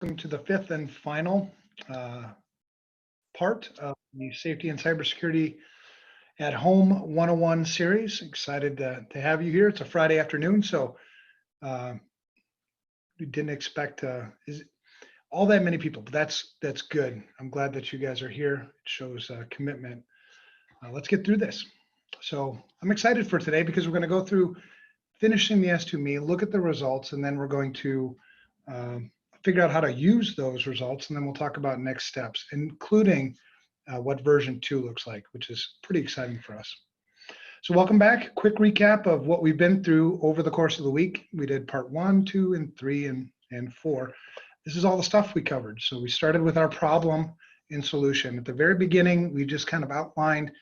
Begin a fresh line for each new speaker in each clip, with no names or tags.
Welcome to the fifth and final part of the Safety and Cybersecurity at Home 101 series. Excited to have you here. It's a Friday afternoon, so we didn't expect all that many people, but that's good. I'm glad that you guys are here. It shows commitment. Let's get through this. So I'm excited for today because we're going to go through finishing the S2Me, look at the results, and then we're going to figure out how to use those results, and then we'll talk about next steps, including what version 2 looks like, which is pretty exciting for us. So welcome back. Quick recap of what we've been through over the course of the week. We did part 1, 2, and 3, and 4. This is all the stuff we covered. So we started with our problem and solution. At the very beginning, we just kind of outlined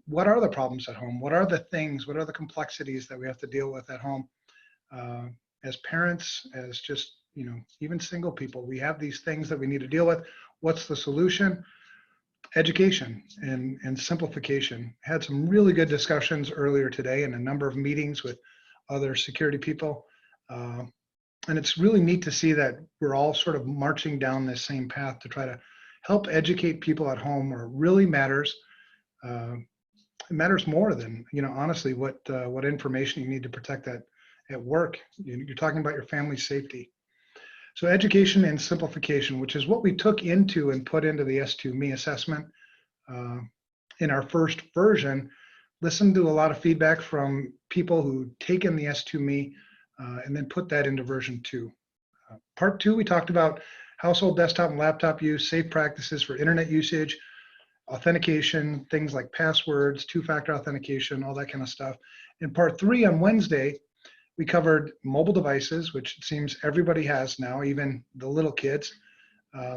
what are the problems at home? What are the things? What are the complexities that we have to deal with at home? As parents, as just, even single people, we have these things that we need to deal with. What's the solution? Education and simplification. Had some really good discussions earlier today in a number of meetings with other security people. And it's really neat to see that we're all sort of marching down this same path to try to help educate people at home where it really matters. It matters more than, honestly, what information you need to protect at work. You're talking about your family's safety. So education and simplification, which is what we took into and put into the S2Me assessment in our first version. Listened to a lot of feedback from people who'd taken the S2Me and then put that into version 2. Part 2, we talked about household desktop and laptop use, safe practices for internet usage, authentication, things like passwords, two-factor authentication, all that kind of stuff. In part 3 on Wednesday, we covered mobile devices, which it seems everybody has now, even the little kids.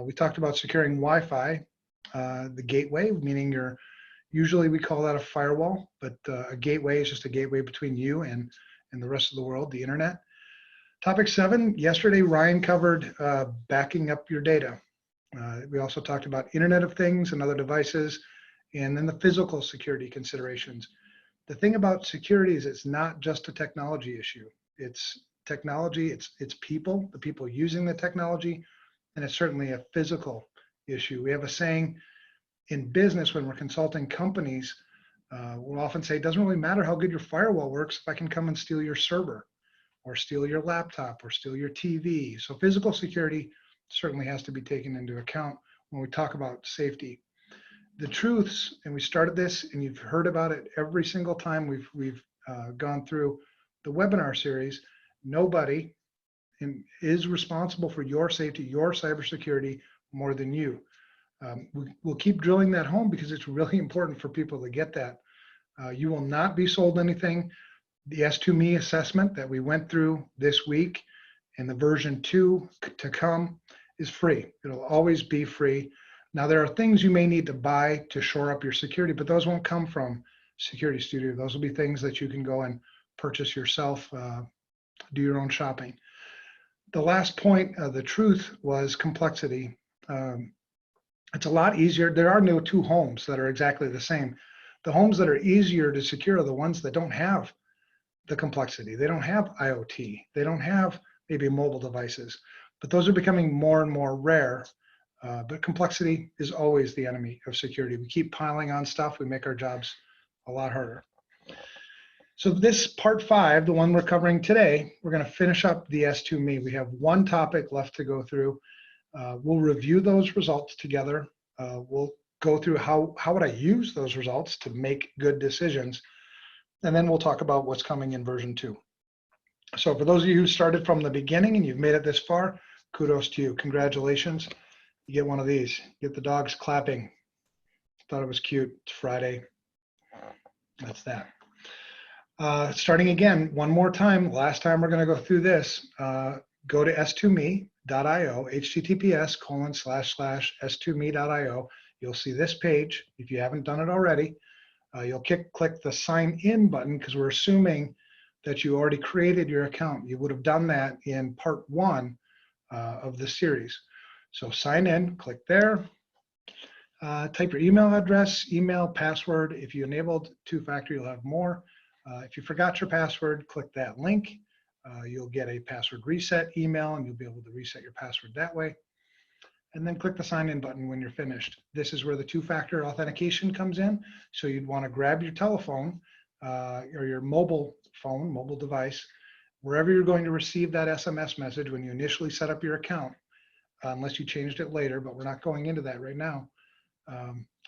We talked about securing Wi-Fi, the gateway, meaning usually we call that a firewall, but a gateway is just a gateway between you and the rest of the world, the internet. Topic 7, yesterday Ryan covered backing up your data. We also talked about Internet of Things and other devices, and then the physical security considerations. The thing about security is it's not just a technology issue. It's technology, it's people, the people using the technology, and it's certainly a physical issue. We have a saying in business when we're consulting companies, we'll often say, it doesn't really matter how good your firewall works if I can come and steal your server or steal your laptop or steal your TV. So physical security certainly has to be taken into account when we talk about safety. The truths, and we started this, and you've heard about it every single time we've gone through the webinar series. Nobody is responsible for your safety, your cybersecurity more than you. We'll keep drilling that home because it's really important for people to get that. You will not be sold anything. The S2Me assessment that we went through this week and the version 2 to come is free. It'll always be free. Now, there are things you may need to buy to shore up your security, but those won't come from SecurityStudio. Those will be things that you can go and purchase yourself, do your own shopping. The last point, the truth, was complexity. It's a lot easier. There are no two homes that are exactly the same. The homes that are easier to secure are the ones that don't have the complexity. They don't have IoT. They don't have maybe mobile devices, but those are becoming more and more rare. But complexity is always the enemy of security. We keep piling on stuff. We make our jobs a lot harder. So this part 5, the one we're covering today, we're going to finish up the S2Me. We have one topic left to go through. We'll review those results together. We'll go through how would I use those results to make good decisions. And then we'll talk about what's coming in version 2. So for those of you who started from the beginning and you've made it this far, kudos to you. Congratulations. You get one of these. Get the dogs clapping. Thought it was cute. It's Friday. That's that. Starting again, one more time. Last time we're going to go through this. Go to s2me.io, https://s2me.io. You'll see this page. If you haven't done it already, you'll click the sign in button because we're assuming that you already created your account. You would have done that in part 1 of the series. So sign in, click there, type your email address, email, password. If you enabled two-factor, you'll have more. If you forgot your password, click that link. You'll get a password reset email, and you'll be able to reset your password that way. And then click the sign in button when you're finished. This is where the two-factor authentication comes in. So you'd want to grab your telephone or your mobile phone, mobile device, wherever you're going to receive that SMS message when you initially set up your account, unless you changed it later, but we're not going into that right now.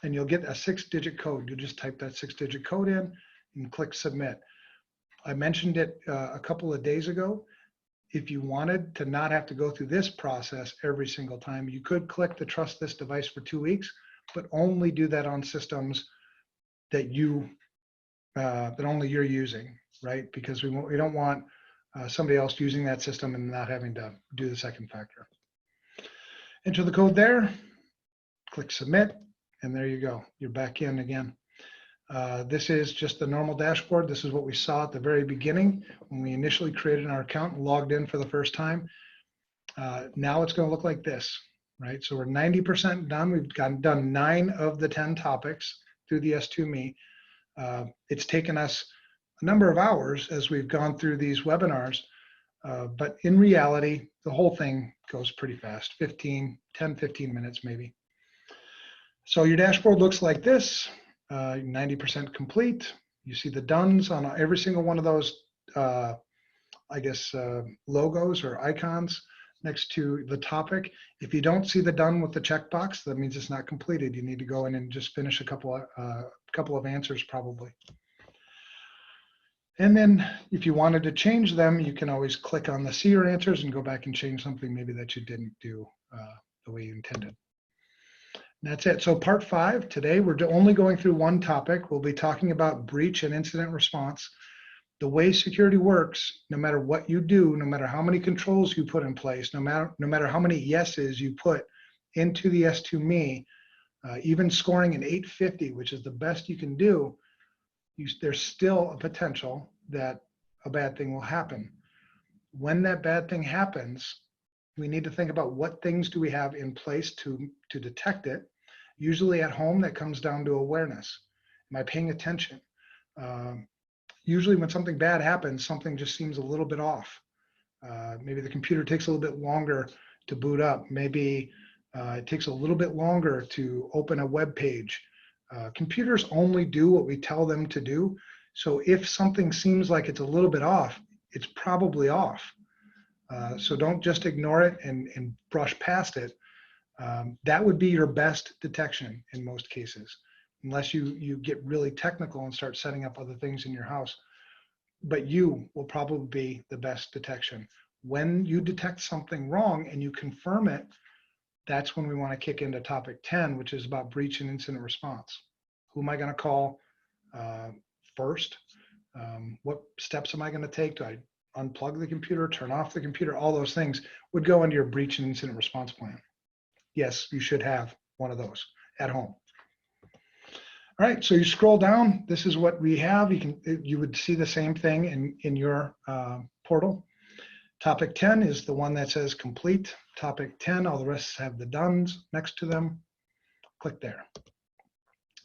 And you'll get a 6-digit code. You just type that 6-digit code in and click submit. I mentioned it a couple of days ago. If you wanted to not have to go through this process every single time, you could click the trust this device for 2 weeks, but only do that on systems that that only you're using, right? Because we don't want somebody else using that system and not having to do the second factor. Enter the code there, click submit, and there you go. You're back in again. This is just the normal dashboard. This is what we saw at the very beginning when we initially created our account and logged in for the first time. Now it's going to look like this, right? So we're 90% done. We've done 9 of the 10 topics through the S2Me. It's taken us a number of hours as we've gone through these webinars, but in reality, the whole thing goes pretty fast, 10, 15 minutes maybe. So your dashboard looks like this. 90% complete. You see the dones on every single one of those, logos or icons next to the topic. If you don't see the done with the checkbox, that means it's not completed. You need to go in and just finish a couple of answers probably. And then if you wanted to change them, you can always click on the see your answers and go back and change something maybe that you didn't do the way you intended. That's it. So part 5, today we're only going through one topic. We'll be talking about breach and incident response. The way security works, no matter what you do, no matter how many controls you put in place, no matter how many yeses you put into the S2Me, even scoring an 850, which is the best you can do, there's still a potential that a bad thing will happen. When that bad thing happens, we need to think about what things do we have in place to detect it. Usually at home, that comes down to awareness. Am I paying attention? Usually when something bad happens, something just seems a little bit off. Maybe the computer takes a little bit longer to boot up. Maybe it takes a little bit longer to open a web page. Computers only do what we tell them to do. So if something seems like it's a little bit off, it's probably off. So don't just ignore it and brush past it. That would be your best detection in most cases, unless you get really technical and start setting up other things in your house. But you will probably be the best detection. When you detect something wrong and you confirm it, that's when we want to kick into topic 10, which is about breach and incident response. Who am I going to call first? What steps am I going to take? Do I unplug the computer, turn off the computer? All those things would go into your breach and incident response plan. Yes, you should have one of those at home. All right, so you scroll down. This is what we have. You would see the same thing in your portal. Topic 10 is the one that says complete. Topic 10, all the rest have the dones next to them. Click there.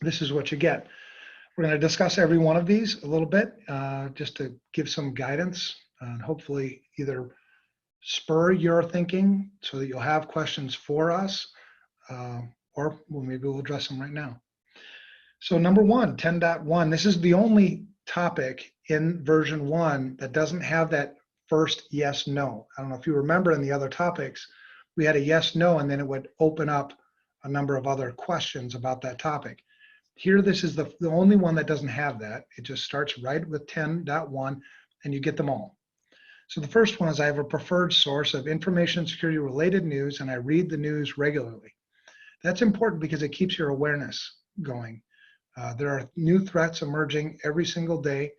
This is what you get. We're going to discuss every one of these a little bit just to give some guidance and hopefully either spur your thinking so that you'll have questions for us or maybe we'll address them right now. So number 1, 10.1, this is the only topic in version 1 that doesn't have that first yes, no. I don't know if you remember in the other topics, we had a yes, no, and then it would open up a number of other questions about that topic. Here, this is the only one that doesn't have that. It just starts right with 10.1 and you get them all. So the first one is I have a preferred source of information security related news and I read the news regularly. That's important because it keeps your awareness going. There are new threats emerging every single day.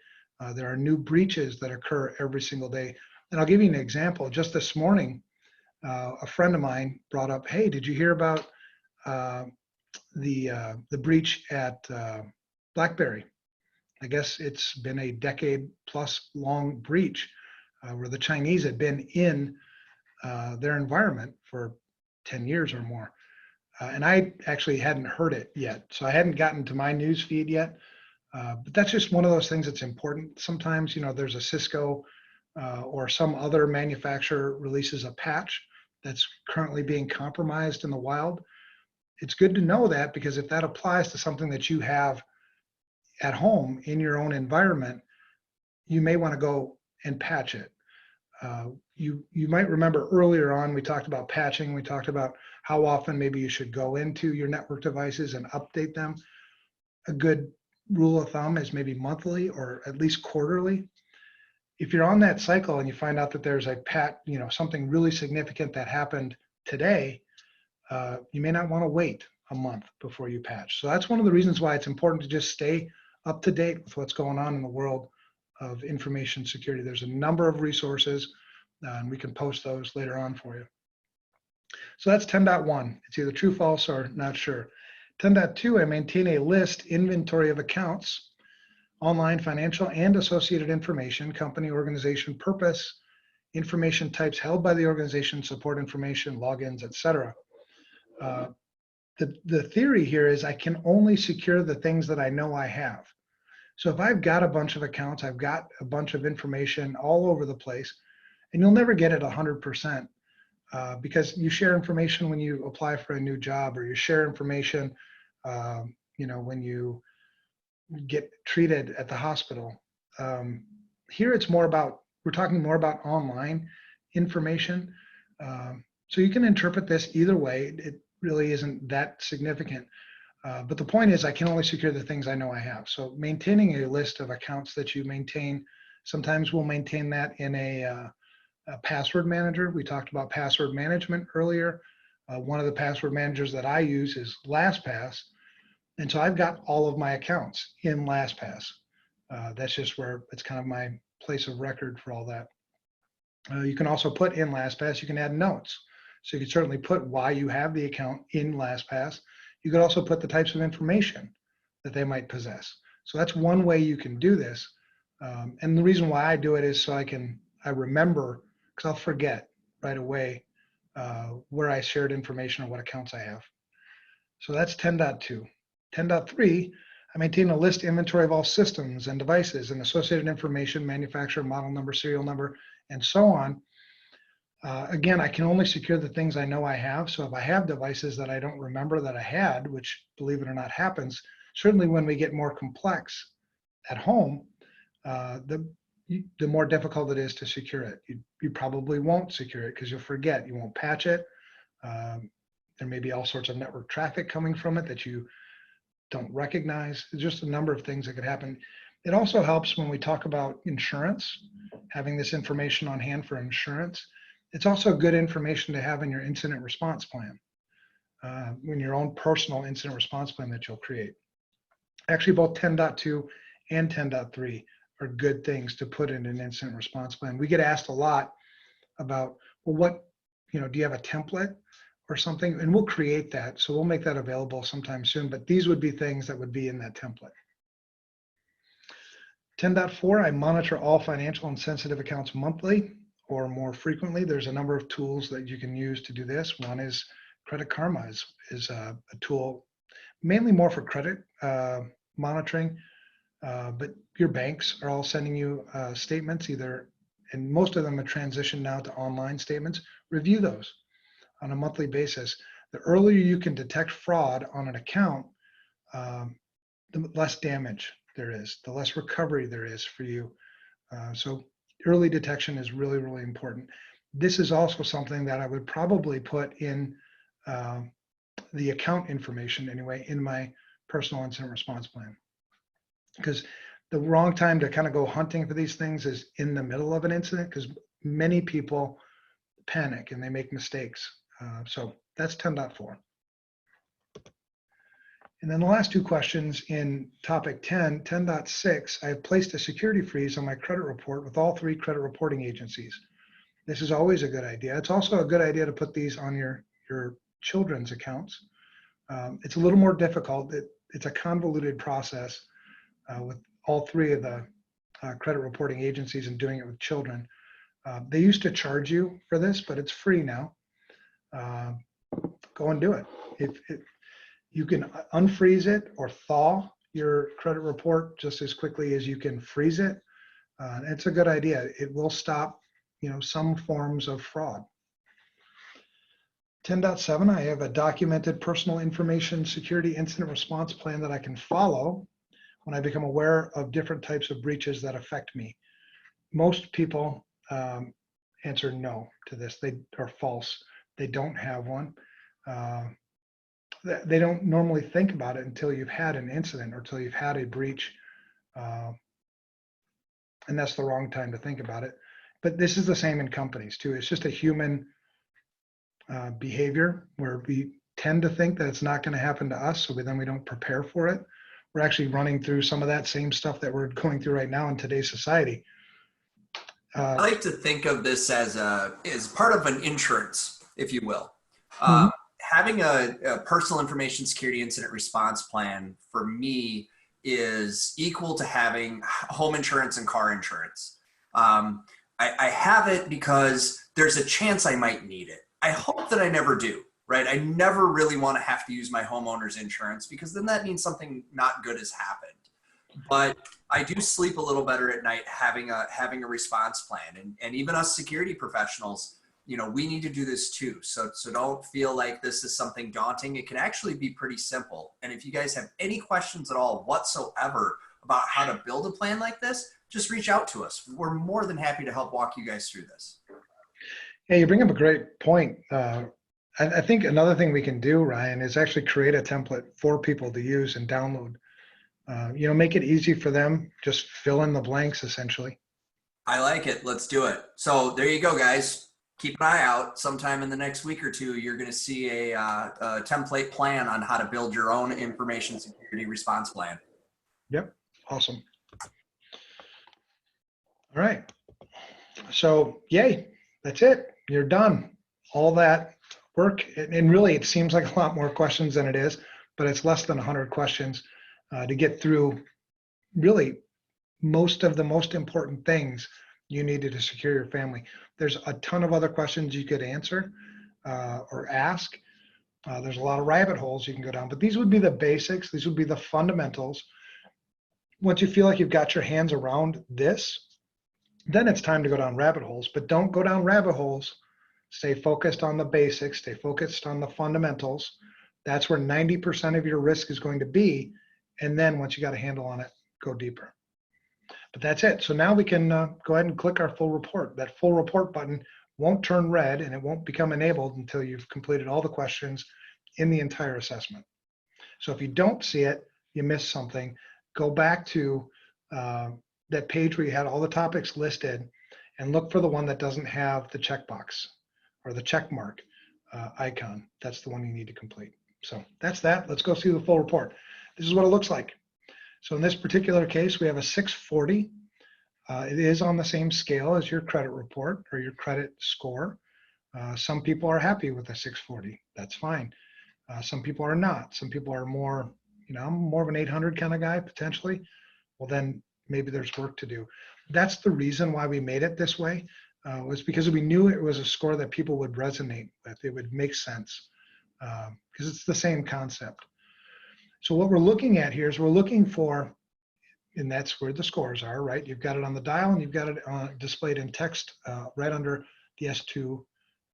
There are new breaches that occur every single day. And I'll give you an example. Just this morning, a friend of mine brought up, hey, did you hear about the breach at Blackberry? I guess it's been a decade plus long breach where the Chinese had been in their environment for 10 years or more. And I actually hadn't heard it yet. So I hadn't gotten to my news feed yet. But that's just one of those things that's important. Sometimes, there's a Cisco or some other manufacturer releases a patch that's currently being compromised in the wild, it's good to know that, because if that applies to something that you have at home in your own environment, you may want to go and patch it. You might remember earlier on, we talked about patching. We talked about how often maybe you should go into your network devices and update them. A good rule of thumb is maybe monthly or at least quarterly. If you're on that cycle and you find out that there's a something really significant that happened today, you may not want to wait a month before you patch. So that's one of the reasons why it's important to just stay up to date with what's going on in the world of information security. There's a number of resources, and we can post those later on for you. So that's 10.1. It's either true, false, or not sure. 10.2, I maintain a list inventory of accounts, online, financial, and associated information, company, organization, purpose, information types held by the organization, support information, logins, etc. The theory here is I can only secure the things that I know I have. So if I've got a bunch of accounts, I've got a bunch of information all over the place, and you'll never get it 100%, because you share information when you apply for a new job, or you share information, when you get treated at the hospital. Here it's more about, we're talking more about online information. So you can interpret this either way. It really isn't that significant. But the point is, I can only secure the things I know I have. So maintaining a list of accounts that you maintain, sometimes we'll maintain that in a password manager. We talked about password management earlier. One of the password managers that I use is LastPass. And so I've got all of my accounts in LastPass. That's just where it's kind of my place of record for all that. You can also put in LastPass, you can add notes. So you can certainly put why you have the account in LastPass. You could also put the types of information that they might possess. So that's one way you can do this. And the reason why I do it is so I remember, because I'll forget right away where I shared information or what accounts I have. So that's 10.2. 10.3, I maintain a list inventory of all systems and devices and associated information, manufacturer, model number, serial number, and so on. Again, I can only secure the things I know I have. So if I have devices that I don't remember that I had, which, believe it or not, happens, certainly when we get more complex at home, the more difficult it is to secure it. You probably won't secure it because you'll forget. You won't patch it. There may be all sorts of network traffic coming from it that you don't recognize. There's just a number of things that could happen. It also helps when we talk about insurance, having this information on hand for insurance. It's also good information to have in your incident response plan, in your own personal incident response plan that you'll create. Actually, both 10.2 and 10.3 are good things to put in an incident response plan. We get asked a lot about, well, do you have a template or something? And we'll create that. So we'll make that available sometime soon, but these would be things that would be in that template. 10.4, I monitor all financial and sensitive accounts monthly or more frequently. There's a number of tools that you can use to do this. One is Credit Karma is a tool mainly more for credit monitoring, but your banks are all sending you statements either, and most of them are transitioned now to online statements. Review those on a monthly basis. The earlier you can detect fraud on an account, the less damage there is, the less recovery there is for you. So early detection is really, really important. This is also something that I would probably put in the account information anyway, in my personal incident response plan. Because the wrong time to kind of go hunting for these things is in the middle of an incident, because many people panic and they make mistakes. So that's 10.4. And then the last two questions in topic 10, 10.6, I have placed a security freeze on my credit report with all 3 credit reporting agencies. This is always a good idea. It's also a good idea to put these on your children's accounts. It's a little more difficult. It's a convoluted process with all 3 of the credit reporting agencies and doing it with children. They used to charge you for this, but it's free now. Go and do it. You can unfreeze it or thaw your credit report just as quickly as you can freeze it. It's a good idea. It will stop, some forms of fraud. 10.7, I have a documented personal information security incident response plan that I can follow when I become aware of different types of breaches that affect me. Most people answer no to this. They are false. They don't have one. They don't normally think about it until you've had an incident or until you've had a breach. And that's the wrong time to think about it. But this is the same in companies too. It's just a human behavior where we tend to think that it's not going to happen to us, so then we don't prepare for it. We're actually running through some of that same stuff that we're going through right now in today's society.
I like to think of this as part of an insurance, if you will. Having a personal information security incident response plan for me is equal to having home insurance and car insurance. I have it because there's a chance I might need it. I hope that I never do, right? I never really want to have to use my homeowner's insurance because then that means something not good has happened. But I do sleep a little better at night having a response plan. And even us security professionals, we need to do this too. So don't feel like this is something daunting. It can actually be pretty simple. And if you guys have any questions at all whatsoever about how to build a plan like this, just reach out to us. We're more than happy to help walk you guys through this.
Yeah, you bring up a great point. I think another thing we can do, Ryan, is actually create a template for people to use and download. Make it easy for them. Just fill in the blanks, essentially.
I like it. Let's do it. So there you go, guys. Keep an eye out. Sometime in the next week or two, you're going to see a template plan on how to build your own information security response plan.
Yep. Awesome. All right. So, yay. That's it. You're done. All that work. And really, it seems like a lot more questions than it is, but it's less than 100 questions to get through really most of the most important things you needed to secure your family. There's a ton of other questions you could answer or ask. There's a lot of rabbit holes you can go down, but these would be the basics. These would be the fundamentals. Once you feel like you've got your hands around this, then it's time to go down rabbit holes, but don't go down rabbit holes. Stay focused on the basics, stay focused on the fundamentals. That's where 90% of your risk is going to be. And then once you got a handle on it, go deeper. But that's it. So now we can go ahead and click our full report. That full report button won't turn red and it won't become enabled until you've completed all the questions in the entire assessment. So if you don't see it, you missed something. Go back to that page where you had all the topics listed and look for the one that doesn't have the checkbox or the check mark icon. That's the one you need to complete. So that's that. Let's go through the full report. This is what it looks like. So in this particular case, we have a 640. It is on the same scale as your credit report or your credit score. Some people are happy with a 640. That's fine. Some people are not. Some people are more, I'm more of an 800 kind of guy potentially. Well, then maybe there's work to do. That's the reason why we made it this way, was because we knew it was a score that people would resonate with. It would make sense because it's the same concept. So what we're looking at here is we're looking for, and that's where the scores are, right? You've got it on the dial and you've got it displayed in text right under the S2.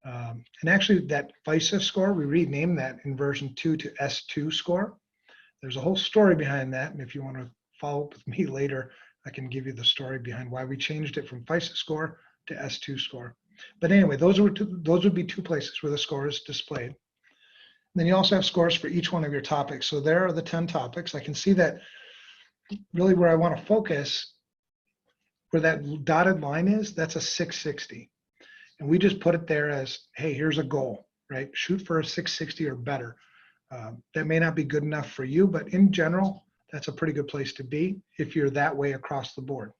And actually that FISA score, we renamed that in version 2 to S2 score. There's a whole story behind that. And if you want to follow up with me later, I can give you the story behind why we changed it from FISA score to S2 score. But anyway, those would be two places where the score is displayed. Then you also have scores for each one of your topics. So there are the 10 topics. I can see that really where I want to focus, where that dotted line is, that's a 660. And we just put it there as, hey, here's a goal, right? Shoot for a 660 or better. That may not be good enough for you, but in general, that's a pretty good place to be if you're that way across the board.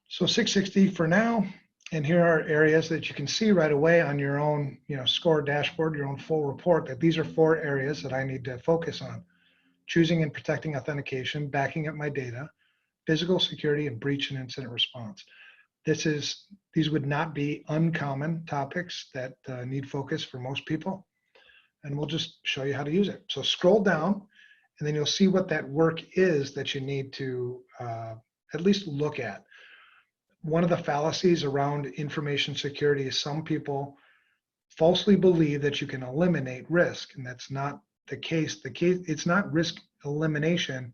So 660 for now. And here are areas that you can see right away on your own, score dashboard, your own full report, that these are 4 areas that I need to focus on. Choosing and protecting authentication, backing up my data, physical security, and breach and incident response. These would not be uncommon topics that need focus for most people. And we'll just show you how to use it. So scroll down and then you'll see what that work is that you need to at least look at. One of the fallacies around information security is some people falsely believe that you can eliminate risk, and that's not the case. It's not risk elimination,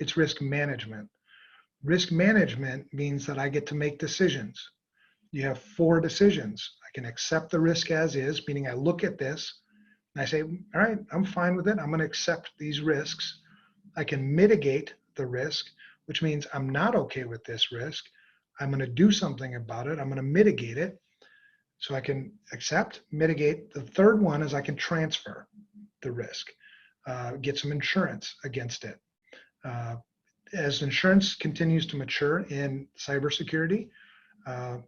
it's risk management. Risk management means that I get to make decisions. You have 4 decisions. I can accept the risk as is, meaning I look at this and I say, all right, I'm fine with it. I'm going to accept these risks. I can mitigate the risk, which means I'm not okay with this risk. I'm going to do something about it. I'm going to mitigate it. So I can accept, mitigate. The third one is I can transfer the risk, get some insurance against it. As insurance continues to mature in cybersecurity,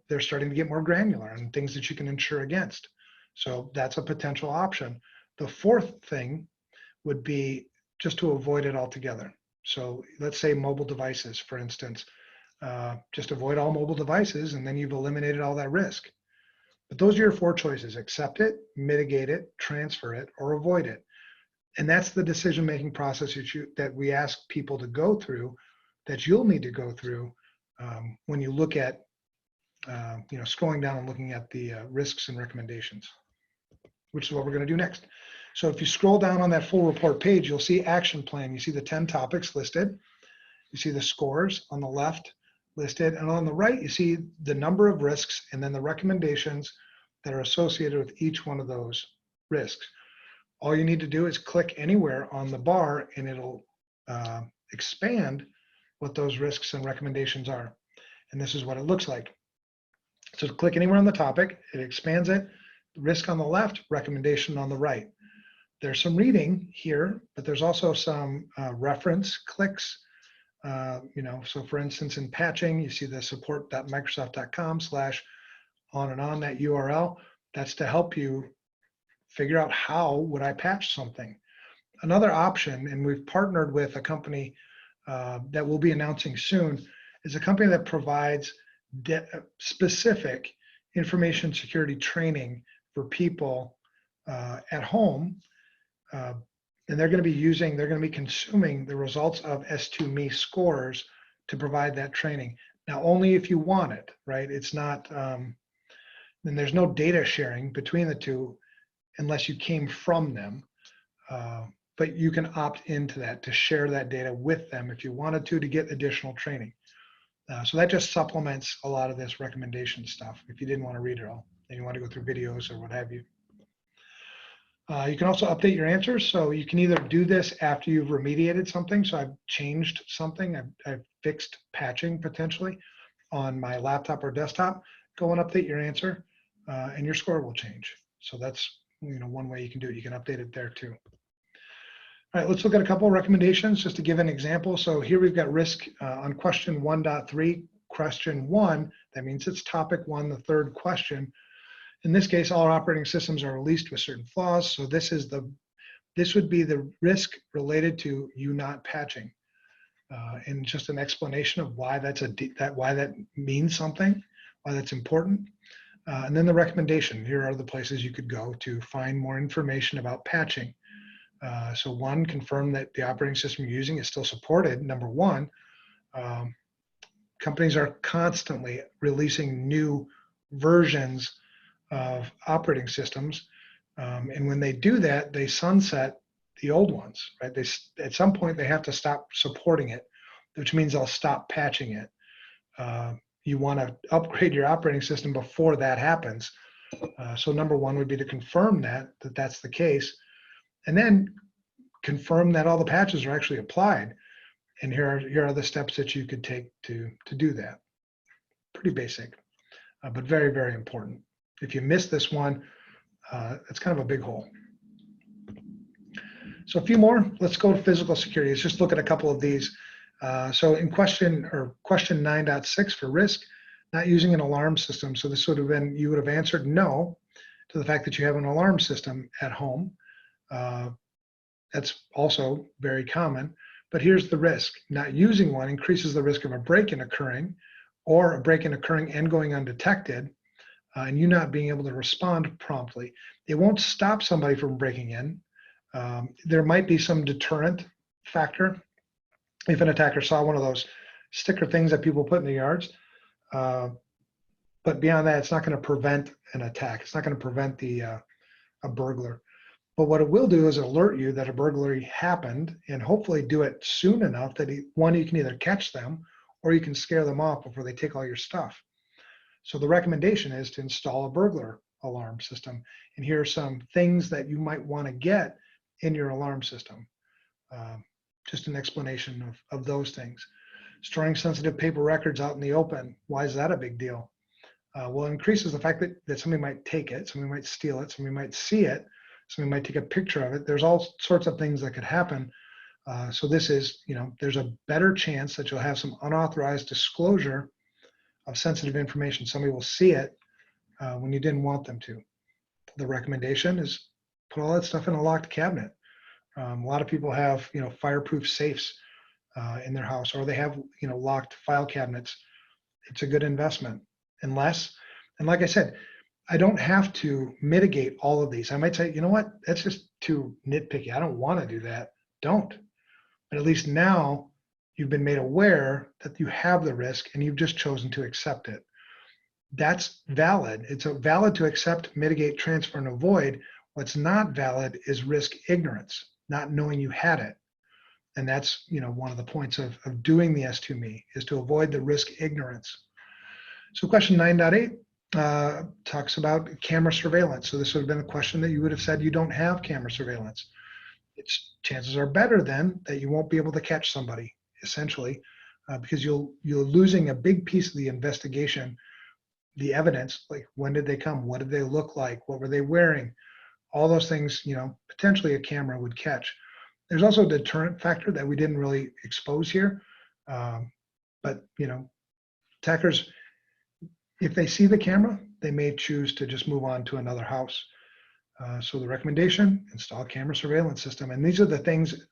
they're starting to get more granular on things that you can insure against. So that's a potential option. The fourth thing would be just to avoid it altogether. So let's say mobile devices, for instance, just avoid all mobile devices and then you've eliminated all that risk. But those are your 4 choices: accept it, mitigate it, transfer it, or avoid it. And that's the decision-making process that we ask people to go through, that you'll need to go through when you look at, scrolling down and looking at the risks and recommendations, which is what we're going to do next. So if you scroll down on that full report page, you'll see action plan. You see the 10 topics listed. You see the scores on the left listed. And on the right, you see the number of risks and then the recommendations that are associated with each one of those risks. All you need to do is click anywhere on the bar and it'll expand what those risks and recommendations are. And this is what it looks like. So click anywhere on the topic, it expands it. Risk on the left, recommendation on the right. There's some reading here, but there's also some reference clicks. So for instance, in patching, you see the support.microsoft.com/on and on, that URL. That's to help you figure out how would I patch something. Another option, and we've partnered with a company that we'll be announcing soon, is a company that provides specific information security training for people at home. And they're going to be consuming the results of S2Me scores to provide that training. Now, only if you want it, right? It's not, and there's no data sharing between the two unless you came from them. But you can opt into that to share that data with them if you wanted to get additional training. So that just supplements a lot of this recommendation stuff if you didn't want to read it all and you want to go through videos or what have you. You can also update your answers. So you can either do this after you've remediated something. So I've changed something. I've fixed patching potentially on my laptop or desktop. Go and update your answer and your score will change. So that's one way you can do it. You can update it there too. All right, let's look at a couple of recommendations just to give an example. So here we've got risk on question 1.3, question 1. That means it's topic 1, the third question. In this case, all operating systems are released with certain flaws. So this would be the risk related to you not patching, and just an explanation of why why that means something, why that's important. And then the recommendation. Here are the places you could go to find more information about patching. So 1, confirm that the operating system you're using is still supported. Number 1, companies are constantly releasing new versions of operating systems. And when they do that, they sunset the old ones, right? At some point, they have to stop supporting it, which means they'll stop patching it. You want to upgrade your operating system before that happens. So number 1 would be to confirm that that's the case. And then confirm that all the patches are actually applied. And here are the steps that you could take to do that. Pretty basic, but very, very important. If you miss this one, it's kind of a big hole. So a few more. Let's go to physical security. Let's just look at a couple of these. So in question 9.6 for risk, not using an alarm system. So this would have been, you would have answered no to the fact that you have an alarm system at home. That's also very common, but here's the risk. Not using one increases the risk of a break-in occurring, or a break-in occurring and going undetected, and you not being able to respond promptly. It won't stop somebody from breaking in. There might be some deterrent factor. If an attacker saw one of those sticker things that people put in their yards. But beyond that, it's not going to prevent an attack. It's not going to prevent a burglar. But what it will do is alert you that a burglary happened, and hopefully do it soon enough that you can either catch them or you can scare them off before they take all your stuff. So the recommendation is to install a burglar alarm system. And here are some things that you might want to get in your alarm system. Just an explanation of those things. Storing sensitive paper records out in the open. Why is that a big deal? Well, it increases the fact that somebody might take it, somebody might steal it, somebody might see it, somebody might take a picture of it. There's all sorts of things that could happen. So this is, there's a better chance that you'll have some unauthorized disclosure of sensitive information. Somebody will see it when you didn't want them to. The recommendation is put all that stuff in a locked cabinet. A lot of people have, fireproof safes in their house, or they have, locked file cabinets. It's a good investment. And like I said, I don't have to mitigate all of these. I might say, you know what, that's just too nitpicky. I don't want to do that. Don't. But at least now you've been made aware that you have the risk and you've just chosen to accept it. That's valid. It's valid to accept, mitigate, transfer, and avoid. What's not valid is risk ignorance, not knowing you had it. And that's, one of the points of doing the S2Me is to avoid the risk ignorance. So question 9.8 talks about camera surveillance. So this would have been a question that you would have said you don't have camera surveillance. Chances are better then that you won't be able to catch somebody, essentially, because you're losing a big piece of the investigation, the evidence, like when did they come, what did they look like, what were they wearing, all those things, potentially a camera would catch. There's also a deterrent factor that we didn't really expose here, but attackers, if they see the camera, they may choose to just move on to another house. So the recommendation, install a camera surveillance system. And these are the things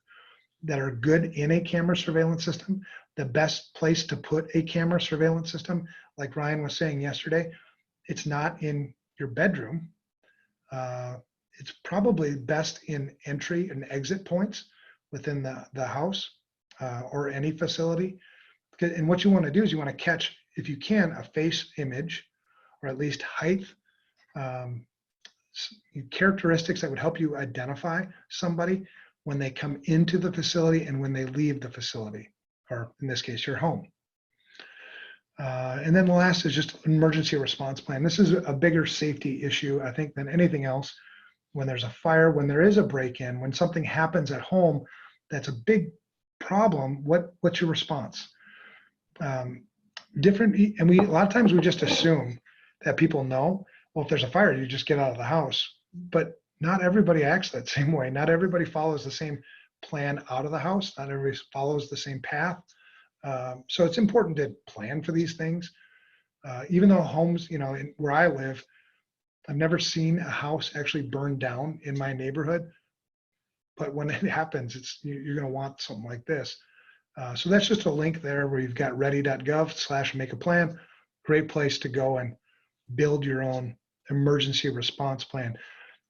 that are good in a camera surveillance system. The best place to put a camera surveillance system, like Ryan was saying yesterday, it's not in your bedroom. It's probably best in entry and exit points within the house or any facility. And what you want to do is you want to catch, if you can, a face image or at least height, characteristics that would help you identify somebody when they come into the facility and when they leave the facility, or in this case, your home. And then the last is just emergency response plan. This is a bigger safety issue, I think, than anything else. When there's a fire, when there is a break-in, when something happens at home, that's a big problem. What's your response? And a lot of times we just assume that people know, well, if there's a fire, you just get out of the house. But not everybody acts that same way. Not everybody follows the same plan out of the house. Not everybody follows the same path. So it's important to plan for these things. Even though homes, where I live, I've never seen a house actually burn down in my neighborhood. But when it happens, you're going to want something like this. So that's just a link there where you've got ready.gov/make-a-plan. Great place to go and build your own emergency response plan.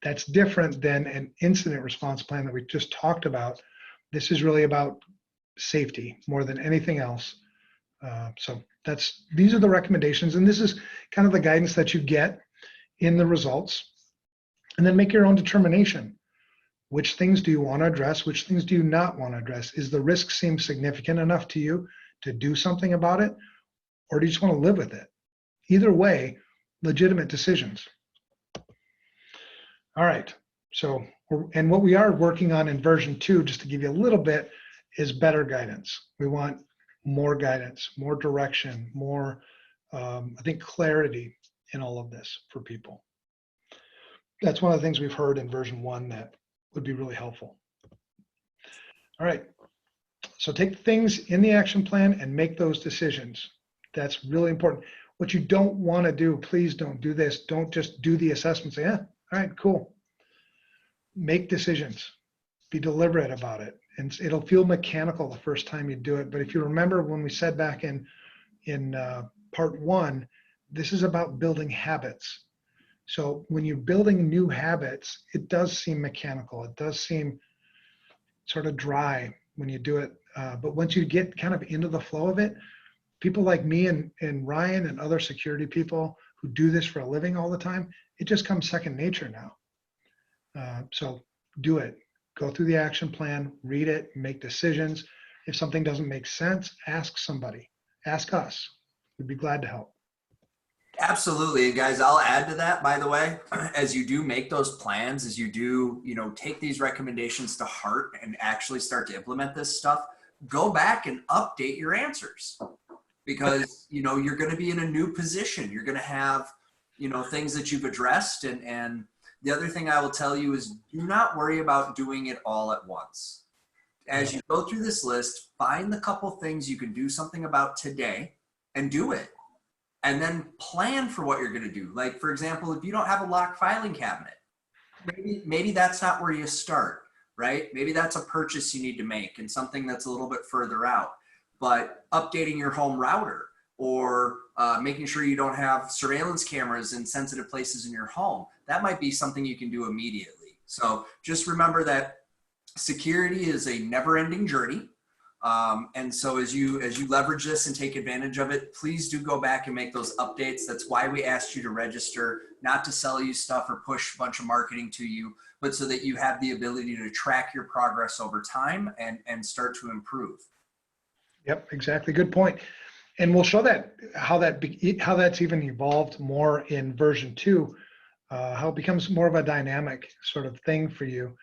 That's different than an incident response plan that we just talked about. This is really about safety more than anything else. So these are the recommendations, and this is kind of the guidance that you get in the results. And then make your own determination. Which things do you want to address? Which things do you not want to address? Is the risk seem significant enough to you to do something about it? Or do you just want to live with it? Either way, legitimate decisions. All right. So, and what we are working on in version 2, just to give you a little bit, is better guidance. We want more guidance, more direction, more, I think, clarity in all of this for people. That's one of the things we've heard in version 1 that would be really helpful. All right. So take things in the action plan and make those decisions. That's really important. What you don't want to do, please don't do this. Don't just do the assessment, say, all right, cool. Make decisions. Be deliberate about it. And it'll feel mechanical the first time you do it. But if you remember when we said back in part 1, this is about building habits. So when you're building new habits, it does seem mechanical. It does seem sort of dry when you do it. But once you get kind of into the flow of it, people like me and Ryan and other security people who do this for a living all the time, it just comes second nature now. So do it. Go through the action plan, read it, make decisions. If something doesn't make sense, ask somebody. Ask us. We'd be glad to help.
Absolutely. And guys, I'll add to that, by the way, as you do make those plans, as you do, take these recommendations to heart and actually start to implement this stuff, go back and update your answers, because, you're going to be in a new position. You're going to have, things that you've addressed. And the other thing I will tell you is, do not worry about doing it all at once. As you go through this list, find the couple things you can do something about today and do it. And then plan for what you're going to do. Like, for example, if you don't have a locked filing cabinet, maybe that's not where you start, right? Maybe that's a purchase you need to make and something that's a little bit further out. But updating your home router, or making sure you don't have surveillance cameras in sensitive places in your home, that might be something you can do immediately. So just remember that security is a never-ending journey. And so as you leverage this and take advantage of it, please do go back and make those updates. That's why we asked you to register, not to sell you stuff or push a bunch of marketing to you, but so that you have the ability to track your progress over time and start to improve.
Yep, exactly. Good point. And we'll show that how that's even evolved more in version 2, how it becomes more of a dynamic sort of thing for you.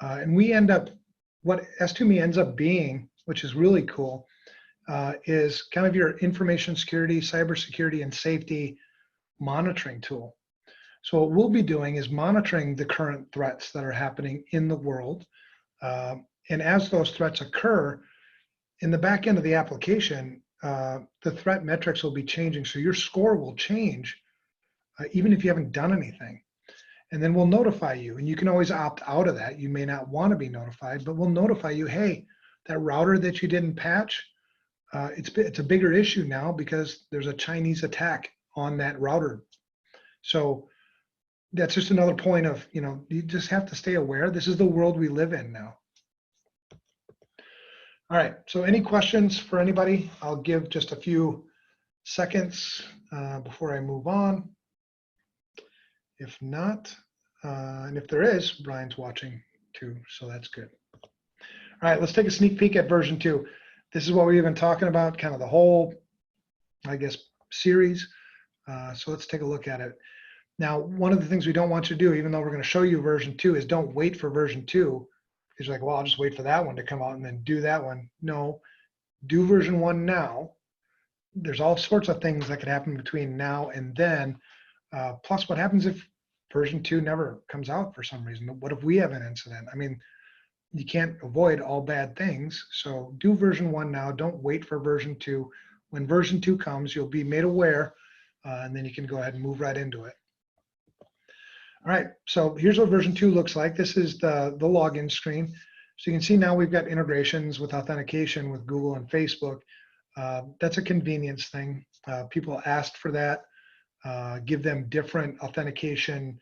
And we end up, what S2Me ends up being, which is really cool, is kind of your information security, cybersecurity, and safety monitoring tool. So what we'll be doing is monitoring the current threats that are happening in the world. And as those threats occur, in the back end of the application, the threat metrics will be changing. So your score will change, even if you haven't done anything. And then we'll notify you. And you can always opt out of that. You may not want to be notified, but we'll notify you, hey, that router that you didn't patch, it's a bigger issue now because there's a Chinese attack on that router. So that's just another point of, you just have to stay aware. This is the world we live in now. All right, so any questions for anybody? I'll give just a few seconds before I move on. If not, and if there is, Brian's watching too, so that's good. All right, let's take a sneak peek at version 2. This is what we've been talking about, kind of the whole, I guess, series. So let's take a look at it. Now, one of the things we don't want you to do, even though we're going to show you version 2, is don't wait for version 2. Because you're like, well, I'll just wait for that one to come out and then do that one. No, do version 1 now. There's all sorts of things that could happen between now and then. Plus, what happens if version 2 never comes out for some reason? What if we have an incident? I mean, you can't avoid all bad things. So do version 1 now. Don't wait for version 2. When version 2 comes, you'll be made aware, and then you can go ahead and move right into it. All right, so here's what version 2 looks like. This is the login screen. So you can see now we've got integrations with authentication with Google and Facebook. That's a convenience thing. People asked for that. Give them different authentication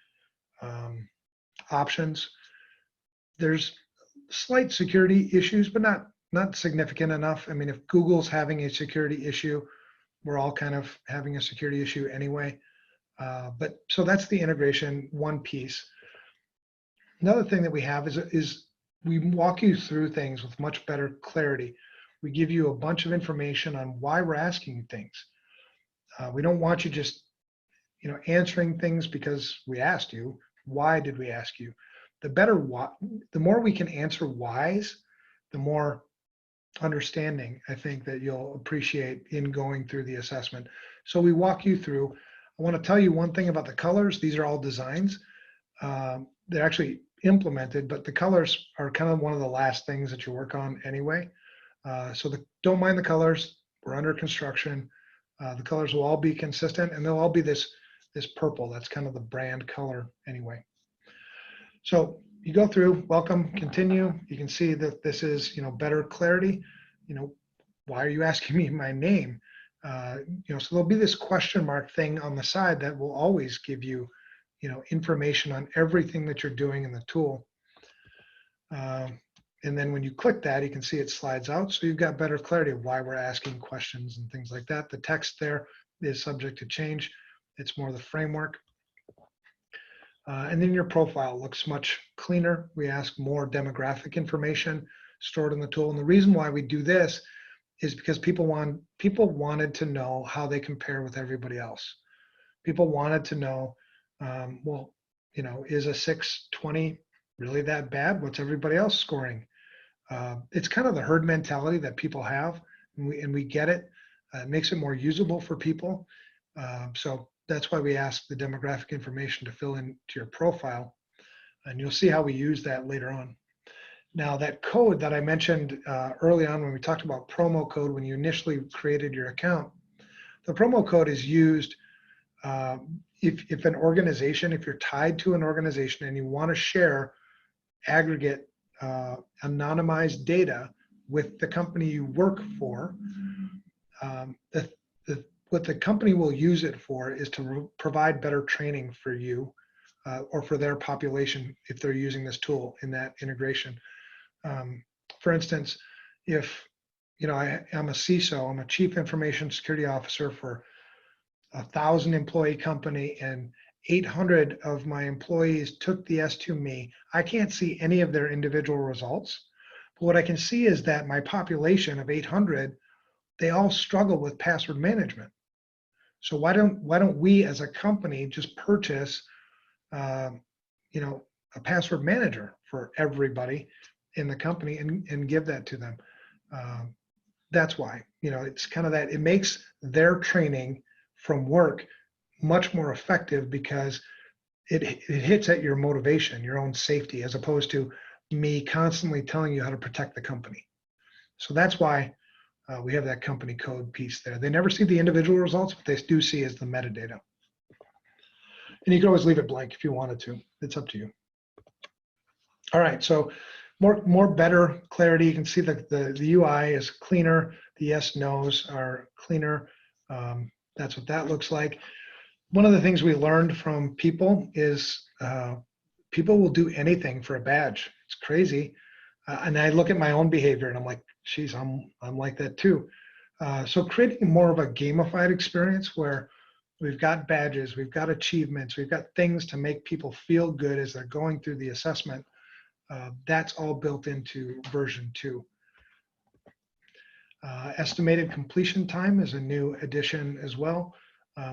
options. There's slight security issues, but not significant enough. I mean, if Google's having a security issue, we're all kind of having a security issue anyway. But so that's the integration one piece. Another thing that we have is we walk you through things with much better clarity. We give you a bunch of information on why we're asking you things. We don't want you just, answering things because we asked you. Why did we ask you? The more we can answer whys, the more understanding I think that you'll appreciate in going through the assessment. So we walk you through. I want to tell you one thing about the colors. These are all designs. They're actually implemented, but the colors are kind of one of the last things that you work on anyway. So don't mind the colors. We're under construction. The colors will all be consistent, and they'll all be this purple. That's kind of the brand color anyway. So you go through, welcome, continue. You can see that this is, better clarity. Why are you asking me my name? So there'll be this question mark thing on the side that will always give you, information on everything that you're doing in the tool. And then when you click that, you can see it slides out. So you've got better clarity of why we're asking questions and things like that. The text there is subject to change. It's more the framework. And then your profile looks much cleaner. We ask more demographic information stored in the tool. And the reason why we do this is because people wanted to know how they compare with everybody else. People wanted to know, well, is a 620 really that bad? What's everybody else scoring? It's kind of the herd mentality that people have, and we get it. It makes it more usable for people. So that's why we ask the demographic information to fill into your profile, and you'll see how we use that later on. Now, that code that I mentioned early on when we talked about promo code, when you initially created your account, the promo code is used if an organization, if you're tied to an organization and you want to share aggregate anonymized data with the company you work for, what the company will use it for is to provide better training for you or for their population if they're using this tool in that integration. For instance, if I'm a CISO, I'm a Chief Information Security Officer for a 1,000 employee company, and 800 of my employees took the S2Me, I can't see any of their individual results. But what I can see is that my population of 800, they all struggle with password management. So why don't we as a company just purchase, a password manager for everybody in the company and give that to them? That's why, it's kind of that it makes their training from work much more effective because it hits at your motivation, your own safety, as opposed to me constantly telling you how to protect the company. So that's why we have that company code piece there. They never see the individual results, but they do see as the metadata. And you can always leave it blank if you wanted to. It's up to you. All right, so better clarity. You can see that the UI is cleaner. The yes, no's are cleaner. That's what that looks like. One of the things we learned from people is people will do anything for a badge. It's crazy. And I look at my own behavior and I'm like, geez, I'm like that too. So creating more of a gamified experience where we've got badges, we've got achievements, we've got things to make people feel good as they're going through the assessment. That's all built into version 2. Estimated completion time is a new addition as well.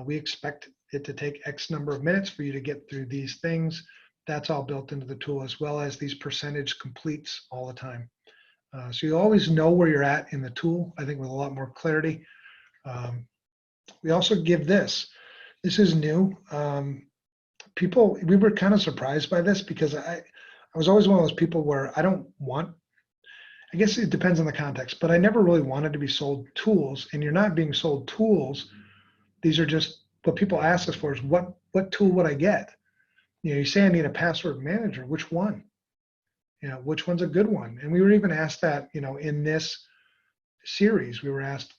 We expect it to take X number of minutes for you to get through these things. That's all built into the tool, as well as these percentage completes all the time. So you always know where you're at in the tool, I think, with a lot more clarity. We also give this. This is new. We were kind of surprised by this because I was always one of those people where I guess it depends on the context, but I never really wanted to be sold tools, and you're not being sold tools. These are just what people ask us for is what tool would I get? You say I need a password manager, which one? Which one's a good one? And we were even asked that, in this series, we were asked,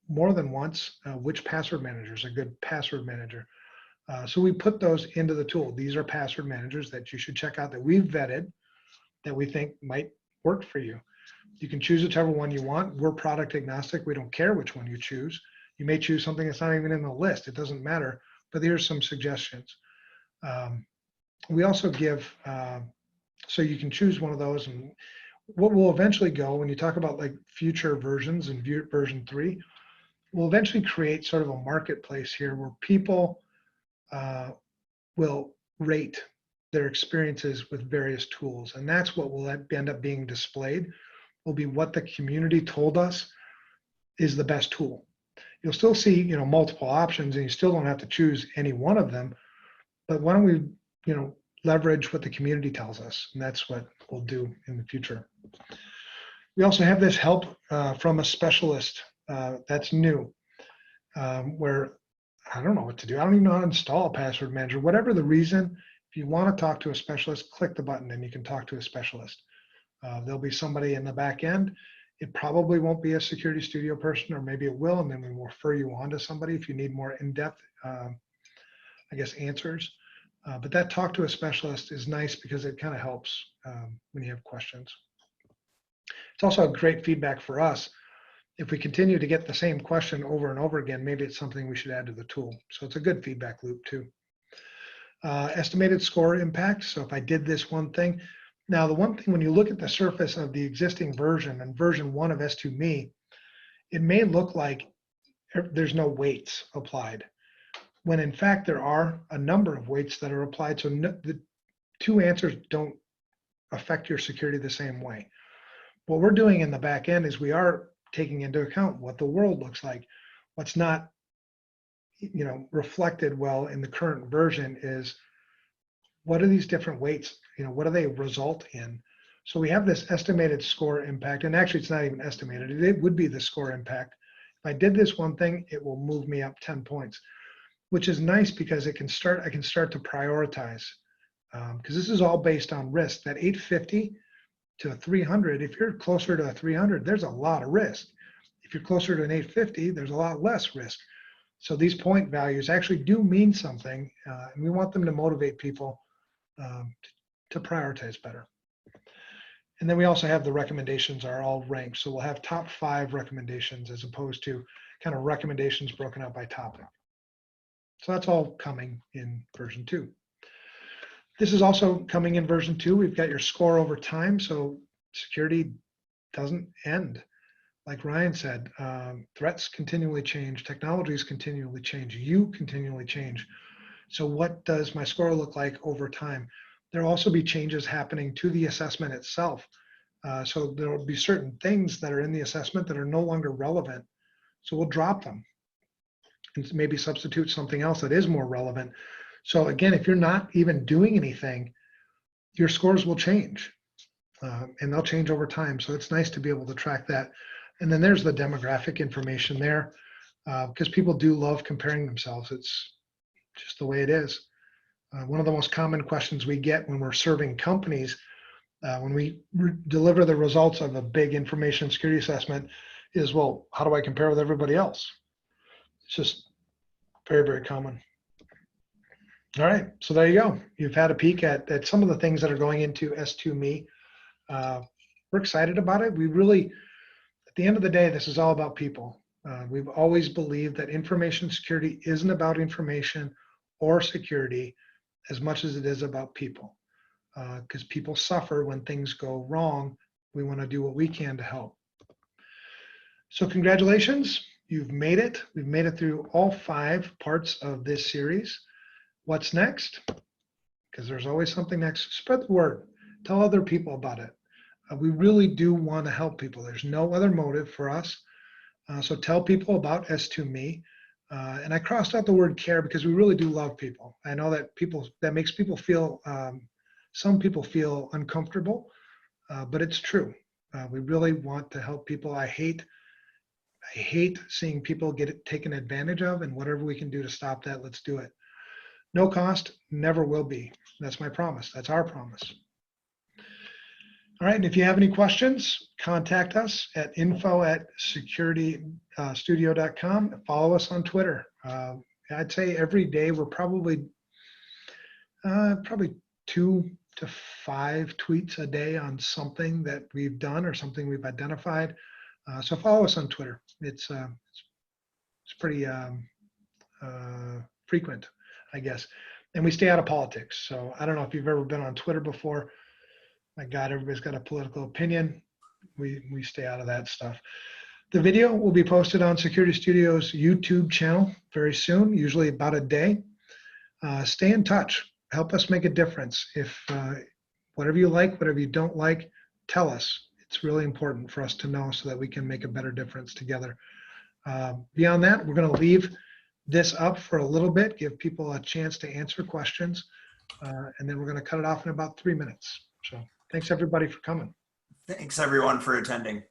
more than once, which password manager is a good password manager? So we put those into the tool. These are password managers that you should check out that we've vetted that we think might work for you. You can choose whichever one you want. We're product agnostic. We don't care which one you choose. You may choose something that's not even in the list. It doesn't matter, but here's some suggestions. We also give, so you can choose one of those, and what will eventually go when you talk about like future versions and version 3, we'll eventually create sort of a marketplace here where people will rate their experiences with various tools. And that's what will end up being displayed, will be what the community told us is the best tool. You'll still see, multiple options, and you still don't have to choose any one of them. But why don't we, leverage what the community tells us? And that's what we'll do in the future. We also have this help from a specialist that's new, where I don't know what to do. I don't even know how to install a password manager. Whatever the reason, if you want to talk to a specialist, click the button and you can talk to a specialist. There'll be somebody in the back end. It probably won't be a SecurityStudio person, or maybe it will, and then we will refer you on to somebody if you need more in-depth, answers. But that talk to a specialist is nice because it kind of helps when you have questions. It's also great feedback for us. If we continue to get the same question over and over again, maybe it's something we should add to the tool. So it's a good feedback loop too. Estimated score impact. So if I did this one thing, now the one thing when you look at the surface of the existing version and version 1 of S2Me, it may look like there's no weights applied, when in fact there are a number of weights that are applied. So the two answers don't affect your security the same way. What we're doing in the back end is we are taking into account what the world looks like. What's not, reflected well in the current version is what are these different weights, what do they result in? So we have this estimated score impact, and actually it's not even estimated, it would be the score impact. If I did this one thing, it will move me up 10 points, which is nice because I can start to prioritize, because this is all based on risk. That 850 to a 300, if you're closer to a 300, there's a lot of risk. If you're closer to an 850, there's a lot less risk. So these point values actually do mean something, and we want them to motivate people to prioritize better. And then we also have the recommendations are all ranked. So we'll have top 5 recommendations as opposed to kind of recommendations broken out by topic. So that's all coming in version 2. This is also coming in version 2. We've got your score over time. So security doesn't end. Like Ryan said, threats continually change, technologies continually change, you continually change. So what does my score look like over time? There will also be changes happening to the assessment itself. So there will be certain things that are in the assessment that are no longer relevant. So we'll drop them and maybe substitute something else that is more relevant. So again, if you're not even doing anything, your scores will change, and they'll change over time. So it's nice to be able to track that. And then there's the demographic information there, because people do love comparing themselves. It's just the way it is. One of the most common questions we get when we're serving companies, when we deliver the results of a big information security assessment is, well, how do I compare with everybody else? It's just very, very common. All right, so there you go. You've had a peek at some of the things that are going into S2Me. We're excited about it. We really, at the end of the day, this is all about people. We've always believed that information security isn't about information or security as much as it is about people, because people suffer when things go wrong. We want to do what we can to help. So congratulations, you've made it. We've made it through all 5 parts of this series. What's next? Because there's always something next. Spread the word. Tell other people about it. We really do want to help people. There's no other motive for us. So tell people about S2Me. And I crossed out the word care because we really do love people. I know that that makes people feel, some people feel uncomfortable, but it's true. We really want to help people. I hate seeing people get taken advantage of, and whatever we can do to stop that, let's do it. No cost, never will be. That's my promise. That's our promise. All right, and if you have any questions, contact us at info@securitystudio.com. Follow us on Twitter. I'd say every day we're probably 2 to 5 tweets a day on something that we've done or something we've identified. So follow us on Twitter. It's pretty frequent, I guess. And we stay out of politics. So I don't know if you've ever been on Twitter before. My God, everybody's got a political opinion. We stay out of that stuff. The video will be posted on SecurityStudio's YouTube channel very soon, usually about a day. Stay in touch. Help us make a difference. If whatever you like, whatever you don't like, tell us. It's really important for us to know so that we can make a better difference together. Beyond that, we're going to leave this up for a little bit, give people a chance to answer questions, and then we're going to cut it off in about 3 minutes. So thanks everybody for coming.
Thanks everyone for attending.